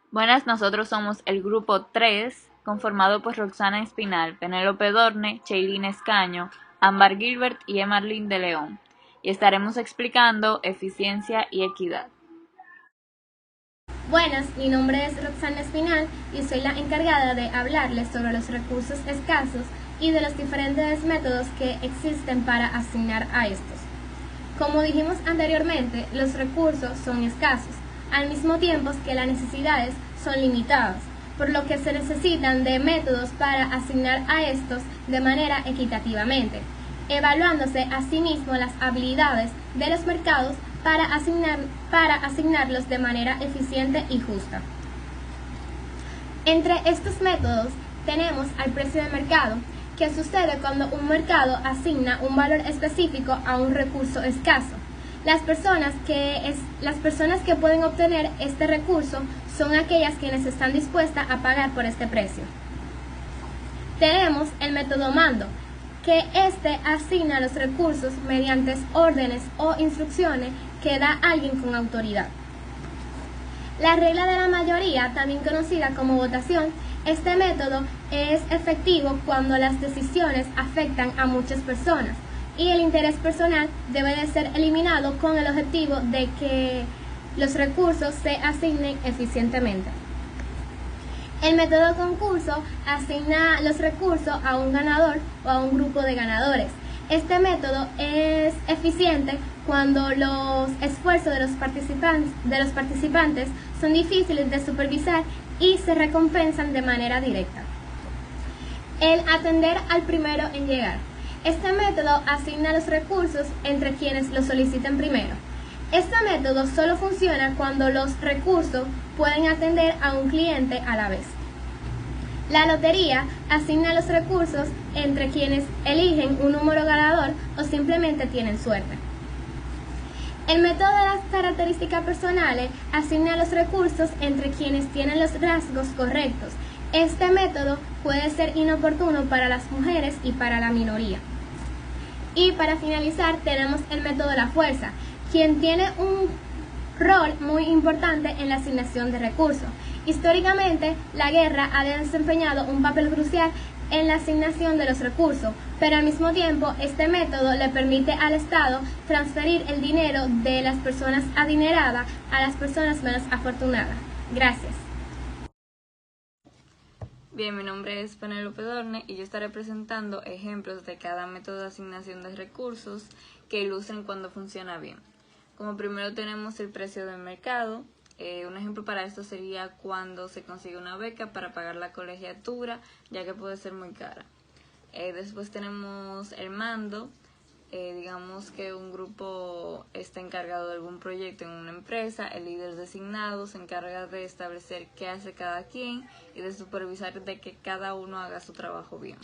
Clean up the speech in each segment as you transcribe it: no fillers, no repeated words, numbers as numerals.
Buenas, nosotros somos el grupo 3, conformado por Roxana Espinal, Penélope Dorne, Cheylin Escaño, Ámbar Gilbert y Emarlyn de León, y estaremos explicando eficiencia y equidad. Buenas, mi nombre es Roxana Espinal y soy la encargada de hablarles sobre los recursos escasos y de los diferentes métodos que existen para asignar a estos. Como dijimos anteriormente, los recursos son escasos, al mismo tiempo que las necesidades son limitadas, por lo que se necesitan de métodos para asignar a estos de manera equitativamente, evaluándose asimismo las habilidades de los mercados para asignarlos de manera eficiente y justa. Entre estos métodos tenemos al precio de mercado, que sucede cuando un mercado asigna un valor específico a un recurso escaso. Las personas que pueden obtener este recurso son aquellas quienes están dispuestas a pagar por este precio. Tenemos el método mando, que asigna los recursos mediante órdenes o instrucciones que da alguien con autoridad. La regla de la mayoría, también conocida como votación, este método es efectivo cuando las decisiones afectan a muchas personas y el interés personal debe de ser eliminado con el objetivo de que los recursos se asignen eficientemente. El método concurso asigna los recursos a un ganador o a un grupo de ganadores. Este método es eficiente cuando los esfuerzos de los participantes son difíciles de supervisar y se recompensan de manera directa. El atender al primero en llegar. Este método asigna los recursos entre quienes los soliciten primero. Este método solo funciona cuando los recursos pueden atender a un cliente a la vez. La lotería asigna los recursos entre quienes eligen un número ganador o simplemente tienen suerte. El método de las características personales asigna los recursos entre quienes tienen los rasgos correctos. Este método puede ser inoportuno para las mujeres y para la minoría. Y para finalizar tenemos el método de la fuerza, quien tiene un rol muy importante en la asignación de recursos. Históricamente, la guerra ha desempeñado un papel crucial en la asignación de los recursos, pero al mismo tiempo este método le permite al Estado transferir el dinero de las personas adineradas a las personas menos afortunadas. Gracias. Bien, mi nombre es Penélope Dorne y yo estaré presentando ejemplos de cada método de asignación de recursos que ilustren cuando funciona bien. Como primero tenemos el precio del mercado. Un ejemplo para esto sería cuando se consigue una beca para pagar la colegiatura, ya que puede ser muy cara. Después tenemos el mando. Digamos que un grupo está encargado de algún proyecto en una empresa, el líder designado se encarga de establecer qué hace cada quien y de supervisar de que cada uno haga su trabajo bien.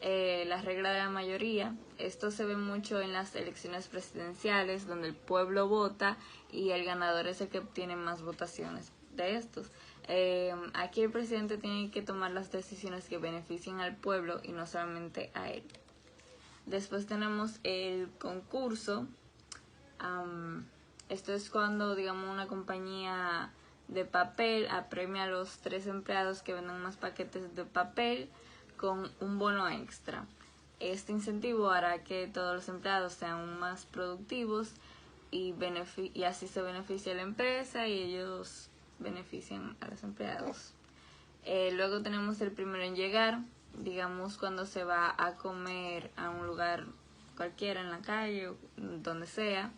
La regla de la mayoría, esto se ve mucho en las elecciones presidenciales donde el pueblo vota y el ganador es el que obtiene más votaciones de estos. Aquí el presidente tiene que tomar las decisiones que beneficien al pueblo y no solamente a él. Después tenemos el concurso. Esto es cuando, digamos, una compañía de papel apremia a los 3 empleados que venden más paquetes de papel con un bono extra. Este incentivo hará que todos los empleados sean más productivos y así se beneficia la empresa y ellos benefician a los empleados. Luego tenemos el primero en llegar, digamos cuando se va a comer a un lugar cualquiera en la calle o donde sea.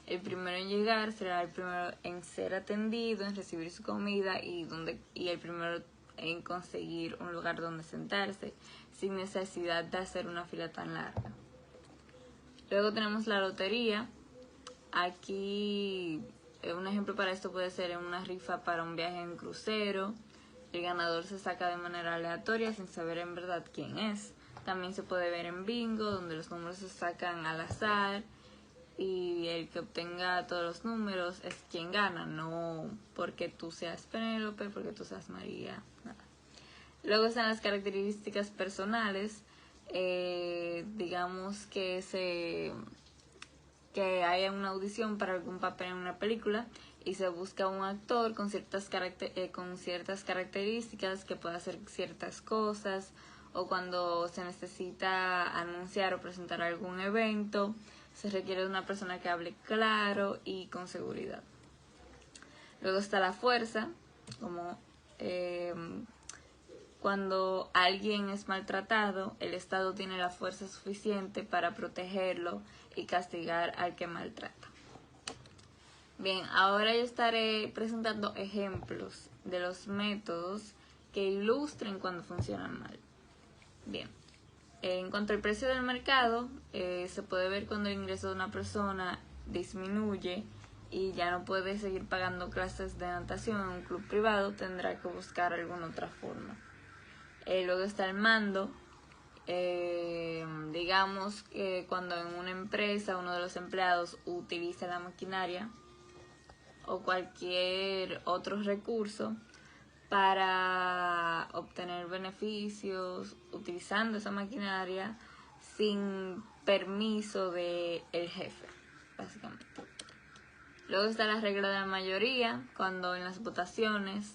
El primero en llegar será el primero en ser atendido, en recibir su comida y el primero en conseguir un lugar donde sentarse sin necesidad de hacer una fila tan larga. Luego tenemos la lotería. Aquí un ejemplo para esto puede ser en una rifa para un viaje en crucero. El ganador se saca de manera aleatoria sin saber en verdad quién es. También se puede ver en bingo, donde los números se sacan al azar y el que obtenga todos los números es quien gana, no porque tú seas Penélope, porque tú seas María, nada. Luego están las características personales. Digamos que que haya una audición para algún papel en una película y se busca un actor con ciertas características que pueda hacer ciertas cosas, o cuando se necesita anunciar o presentar algún evento, se requiere de una persona que hable claro y con seguridad. Luego está la fuerza, como cuando alguien es maltratado, el Estado tiene la fuerza suficiente para protegerlo y castigar al que maltrata. Bien, ahora yo estaré presentando ejemplos de los métodos que ilustren cuando funcionan mal. Bien, en cuanto al precio del mercado, se puede ver cuando el ingreso de una persona disminuye y ya no puede seguir pagando clases de natación en un club privado, tendrá que buscar alguna otra forma. Luego está el mando. Digamos que cuando en una empresa uno de los empleados utiliza la maquinaria o cualquier otro recurso para obtener beneficios utilizando esa maquinaria sin permiso del jefe, básicamente. Luego está la regla de la mayoría, cuando en las votaciones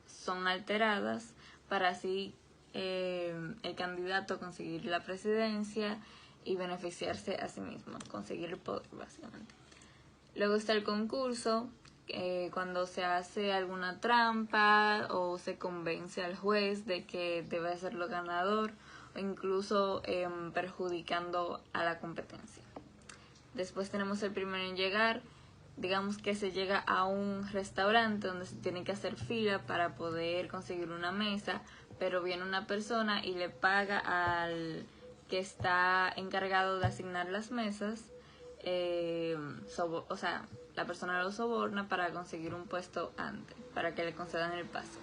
son alteradas para así el candidato conseguir la presidencia y beneficiarse a sí mismo, conseguir el poder, básicamente. Luego está el concurso, cuando se hace alguna trampa o se convence al juez de que debe serlo ganador, o incluso perjudicando a la competencia. Después tenemos el primero en llegar. Digamos que se llega a un restaurante donde se tiene que hacer fila para poder conseguir una mesa, pero viene una persona y le paga al que está encargado de asignar las mesas, la persona lo soborna para conseguir un puesto antes, para que le concedan el paso.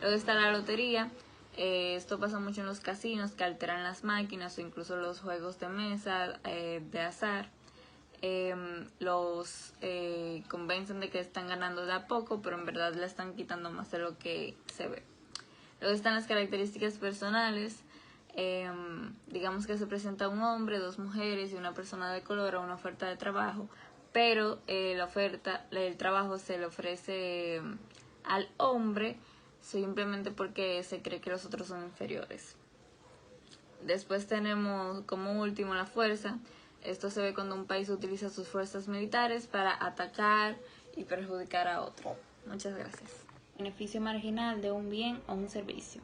Luego está la lotería. Esto pasa mucho en los casinos, que alteran las máquinas o incluso los juegos de mesa de azar. Los convencen de que están ganando de a poco, pero en verdad le están quitando más de lo que se ve. Luego están las características personales. Digamos que se presenta un hombre, 2 mujeres y una persona de color a una oferta de trabajo, pero el trabajo se le ofrece al hombre simplemente porque se cree que los otros son inferiores. Después tenemos como último la fuerza. Esto se ve cuando un país utiliza sus fuerzas militares para atacar y perjudicar a otro. Muchas gracias. Beneficio marginal de un bien o un servicio.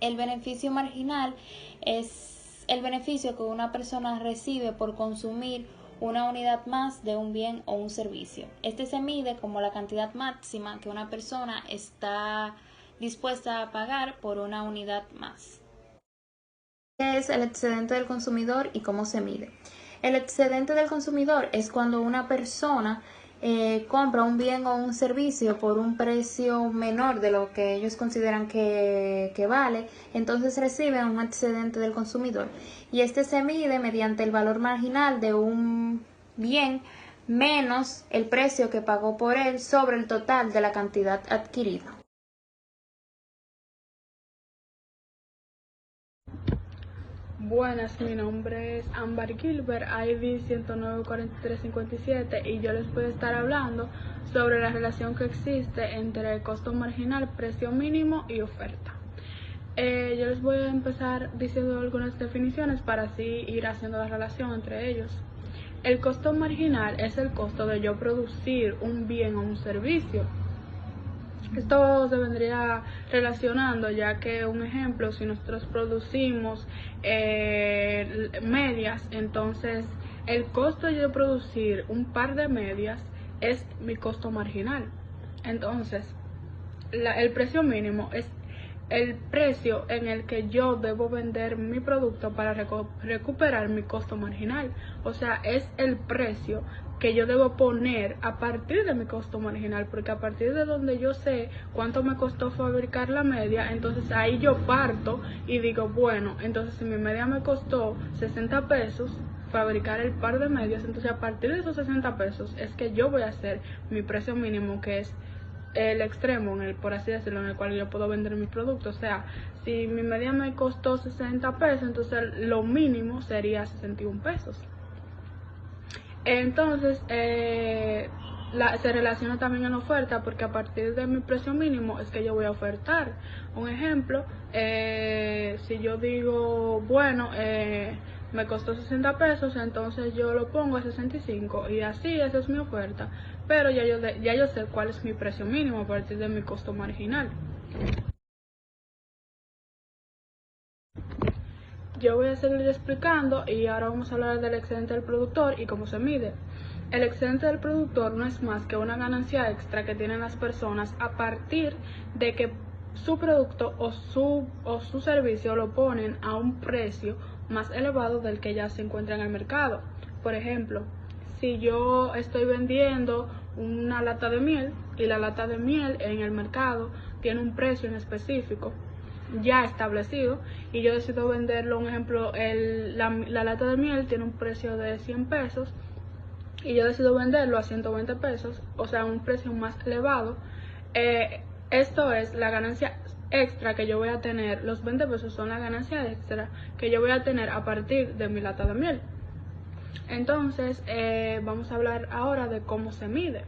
El beneficio marginal es el beneficio que una persona recibe por consumir una unidad más de un bien o un servicio. Este se mide como la cantidad máxima que una persona está dispuesta a pagar por una unidad más. ¿Qué es el excedente del consumidor y cómo se mide? El excedente del consumidor es cuando una persona compra un bien o un servicio por un precio menor de lo que ellos consideran que vale, entonces reciben un excedente del consumidor. Y este se mide mediante el valor marginal de un bien menos el precio que pagó por él sobre el total de la cantidad adquirida. Buenas, mi nombre es Ámbar Gilbert, ID 1094357, y yo les voy a estar hablando sobre la relación que existe entre el costo marginal, precio mínimo y oferta. Yo les voy a empezar diciendo algunas definiciones para así ir haciendo la relación entre ellos. El costo marginal es el costo de yo producir un bien o un servicio. Esto se vendría relacionando, ya que un ejemplo, si nosotros producimos medias, entonces el costo de yo producir un par de medias es mi costo marginal. Entonces, el precio mínimo es el precio en el que yo debo vender mi producto para recuperar mi costo marginal. O sea, es el precio que yo debo poner a partir de mi costo marginal, porque a partir de donde yo sé cuánto me costó fabricar la media, entonces ahí yo parto y digo, bueno, entonces si mi media me costó 60 pesos fabricar el par de medias, entonces a partir de esos 60 pesos es que yo voy a hacer mi precio mínimo, que es el extremo, por así decirlo, en el cual yo puedo vender mis productos. O sea, si mi media me costó 60 pesos, entonces lo mínimo sería 61 pesos. Entonces, se relaciona también en oferta, porque a partir de mi precio mínimo es que yo voy a ofertar. Un ejemplo, si yo digo, bueno, me costó 60 pesos, entonces yo lo pongo a 65 y así esa es mi oferta, pero ya yo sé cuál es mi precio mínimo a partir de mi costo marginal. Yo voy a seguir explicando y ahora vamos a hablar del excedente del productor y cómo se mide. El excedente del productor no es más que una ganancia extra que tienen las personas a partir de que su producto o su servicio lo ponen a un precio más elevado del que ya se encuentra en el mercado. Por ejemplo, si yo estoy vendiendo una lata de miel y la lata de miel en el mercado tiene un precio en específico ya establecido y yo decido venderlo, un ejemplo, la lata de miel tiene un precio de 100 pesos y yo decido venderlo a 120 pesos, o sea, un precio más elevado, esto es la ganancia extra que yo voy a tener. Los 20 pesos son la ganancia extra que yo voy a tener a partir de mi lata de miel. Entonces, vamos a hablar ahora de cómo se mide.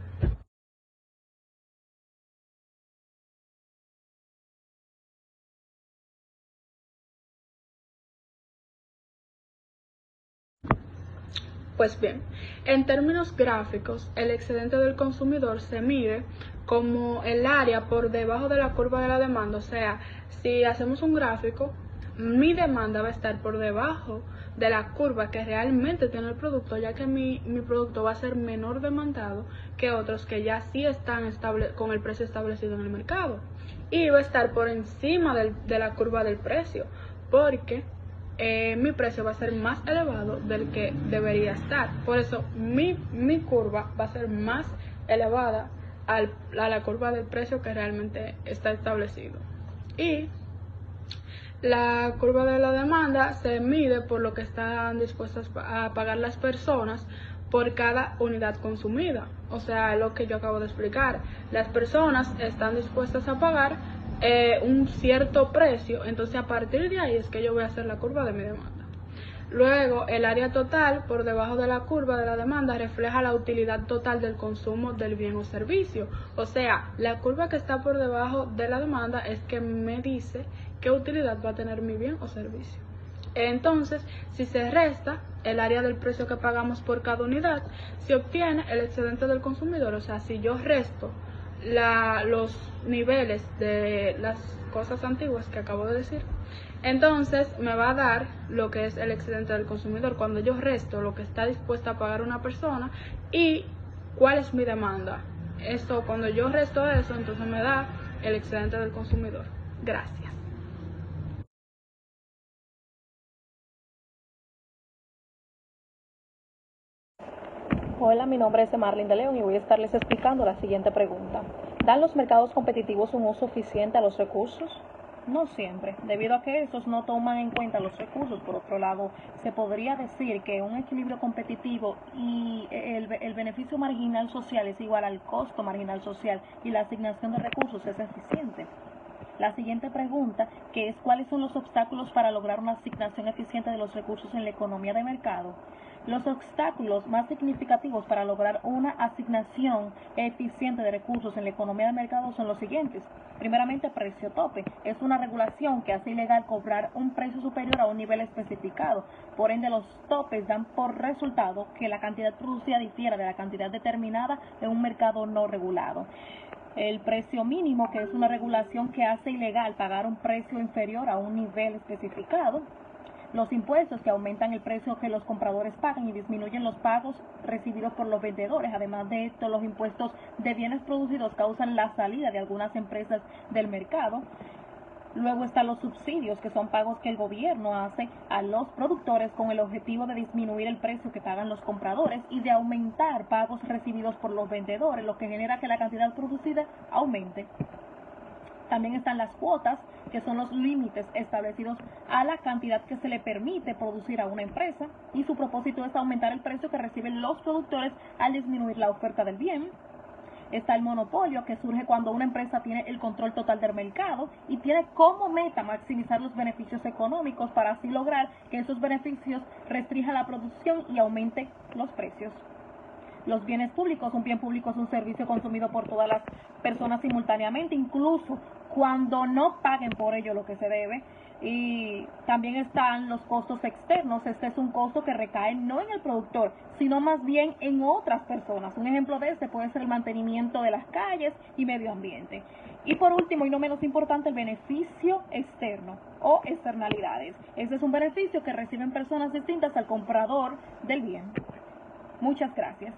Pues bien, en términos gráficos, el excedente del consumidor se mide como el área por debajo de la curva de la demanda. O sea, si hacemos un gráfico, mi demanda va a estar por debajo de la curva que realmente tiene el producto, ya que mi producto va a ser menor demandado que otros que ya sí están con el precio establecido en el mercado. Y va a estar por encima de la curva del precio, porque mi precio va a ser más elevado del que debería estar. Por eso mi curva va a ser más elevada a la curva del precio que realmente está establecido. Y la curva de la demanda se mide por lo que están dispuestas a pagar las personas por cada unidad consumida. O sea, lo que yo acabo de explicar. Las personas están dispuestas a pagar un cierto precio, entonces a partir de ahí es que yo voy a hacer la curva de mi demanda. Luego, el área total por debajo de la curva de la demanda refleja la utilidad total del consumo del bien o servicio. O sea, la curva que está por debajo de la demanda es que me dice qué utilidad va a tener mi bien o servicio. Entonces, si se resta el área del precio que pagamos por cada unidad, se obtiene el excedente del consumidor. O sea, si yo resto los niveles de las cosas antiguas que acabo de decir, entonces me va a dar lo que es el excedente del consumidor cuando yo resto lo que está dispuesta a pagar una persona y cuál es mi demanda. Esto, cuando yo resto eso, entonces me da el excedente del consumidor. Gracias. Hola, mi nombre es Marlene de León y voy a estarles explicando la siguiente pregunta. ¿Dan los mercados competitivos un uso eficiente a los recursos? No siempre, debido a que estos no toman en cuenta los recursos. Por otro lado, se podría decir que un equilibrio competitivo y el beneficio marginal social es igual al costo marginal social y la asignación de recursos es eficiente. La siguiente pregunta, que es ¿cuáles son los obstáculos para lograr una asignación eficiente de los recursos en la economía de mercado? Los obstáculos más significativos para lograr una asignación eficiente de recursos en la economía de mercado son los siguientes. Primeramente, precio tope. Es una regulación que hace ilegal cobrar un precio superior a un nivel especificado. Por ende, los topes dan por resultado que la cantidad producida difiera de la cantidad determinada en un mercado no regulado. El precio mínimo, que es una regulación que hace ilegal pagar un precio inferior a un nivel especificado. Los impuestos, que aumentan el precio que los compradores pagan y disminuyen los pagos recibidos por los vendedores. Además de esto, los impuestos de bienes producidos causan la salida de algunas empresas del mercado. Luego están los subsidios, que son pagos que el gobierno hace a los productores con el objetivo de disminuir el precio que pagan los compradores y de aumentar pagos recibidos por los vendedores, lo que genera que la cantidad producida aumente. También están las cuotas, que son los límites establecidos a la cantidad que se le permite producir a una empresa, y su propósito es aumentar el precio que reciben los productores al disminuir la oferta del bien. Está el monopolio, que surge cuando una empresa tiene el control total del mercado y tiene como meta maximizar los beneficios económicos para así lograr que esos beneficios restrinjan la producción y aumente los precios. los bienes públicos. Un bien público es un servicio consumido por todas las personas simultáneamente, incluso cuando no paguen por ello lo que se debe. Y también están los costos externos. Este es un costo que recae no en el productor, sino más bien en otras personas. Un ejemplo de este puede ser el mantenimiento de las calles y medio ambiente. Y por último, y no menos importante, el beneficio externo o externalidades. Este es un beneficio que reciben personas distintas al comprador del bien. Muchas gracias.